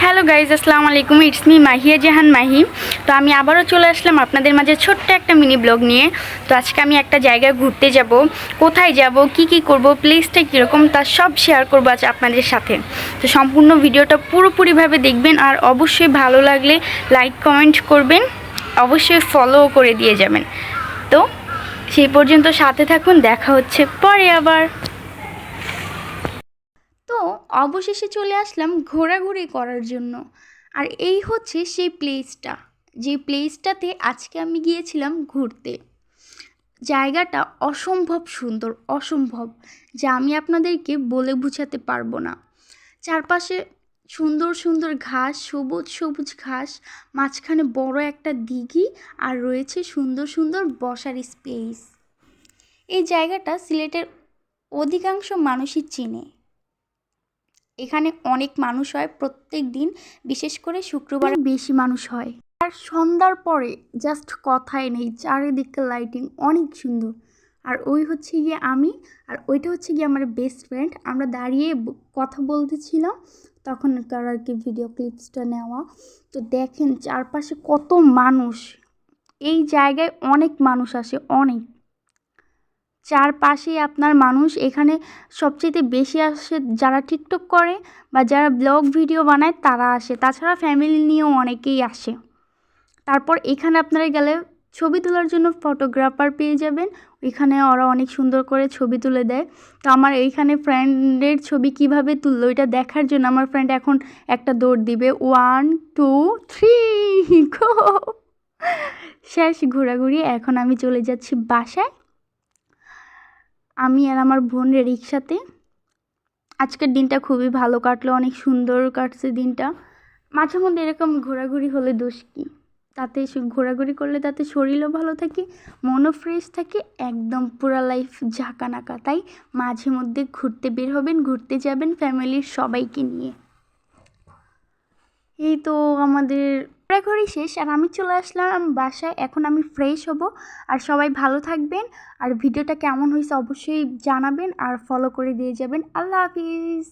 Hello guys, আসসালামু আলাইকুম। It's me Mahiya জাহান মাহি। তো আমি আবারও চলে আসলাম আপনাদের মাঝে ছোট্ট একটা মিনি ব্লগ নিয়ে। তো আজকে আমি একটা জায়গায় ঘুরতে যাব, কোথায় যাব, কি করব, প্লেসটা কীরকম, তার সব শেয়ার করবো আজ আপনাদের সাথে। তো সম্পূর্ণ ভিডিওটা পুরোপুরিভাবে দেখবেন, আর অবশ্যই ভালো লাগলে লাইক কমেন্ট করবেন, অবশ্যই ফলো করে দিয়ে যাবেন। তো সেই পর্যন্ত সাথে থাকুন, দেখা হচ্ছে পরে আবার। তো অবশেষে চলে আসলাম ঘোরাঘুরি করার জন্য। আর এই হচ্ছে সেই প্লেসটা, যে প্লেসটাতে আজকে আমি গিয়েছিলাম ঘুরতে। জায়গাটা অসম্ভব সুন্দর, অসম্ভব, যা আমি আপনাদেরকে বলে বোঝাতে পারবো না। চারপাশে সুন্দর সুন্দর ঘাস, সবুজ সবুজ ঘাস, মাঝখানে বড় একটা দিঘি, আর রয়েছে সুন্দর সুন্দর বসার স্পেস। এই জায়গাটা সিলেটের অধিকাংশ মানুষই চেনে। এখানে অনেক মানুষ হয় প্রত্যেক দিন, বিশেষ করে শুক্রবার বেশি মানুষ হয়। আর সন্ধ্যার পরে জাস্ট কথাই নেই, চারিদিকে লাইটিং অনেক সুন্দর। আর ওই হচ্ছে গিয়ে আমি, আর ওইটা হচ্ছে গিয়ে আমার বেস্ট ফ্রেন্ড। আমরা দাঁড়িয়ে কথা বলতেছিলাম, তখন আর কি ভিডিও ক্লিপসটা নেওয়া। তো দেখেন চারপাশে কত মানুষ, এই জায়গায় অনেক মানুষ আসে, অনেক। চারপাশেই আপনার মানুষ। এখানে সবচেয়ে বেশি আসে যারা টিকটক করে বা যারা ব্লগ ভিডিও বানায়, তারা আসে। তাছাড়া ফ্যামিলি নিয়েও অনেকেই আসে। তারপর এখানে আপনারা গেলে ছবি তোলার জন্য ফটোগ্রাফার পেয়ে যাবেন। এখানে ওরা অনেক সুন্দর করে ছবি তুলে দেয়। তো আমার এইখানে ফ্রেন্ডের ছবি কিভাবে তুললো এটা দেখার জন্য আমার ফ্রেন্ড এখন একটা দৌড় দিবে। 1 2 3 গো। শেষ ঘোরাঘুরি, এখন আমি চলে যাচ্ছি বাসায়। আমি আর আমার বোন রিক্সাতে। আজকের দিনটা খুবই ভালো কাটলো, অনেক সুন্দর কাটছে দিনটা। মাঝে মধ্যে এরকম ঘোরাঘুরি হলে দোষ কী? তাতে ঘোরাঘুরি করলে তাতে শরীরও ভালো থাকে, মনও ফ্রেশ থাকে, একদম পুরা লাইফ ঝাঁকানাকা। তাই মাঝে মধ্যে ঘুরতে বের হবেন, ঘুরতে যাবেন ফ্যামিলির সবাইকে নিয়ে। এই তো আমাদের ঘোরাঘুরি শেষ, আর আমি চলে আসলাম বাসায়। এখন আমি ফ্রেশ হব। আর সবাই ভালো থাকবেন, আর ভিডিওটা কেমন হয়েছে অবশ্যই জানাবেন, আর ফলো করে দিয়ে যাবেন। আল্লাহ হাফিজ।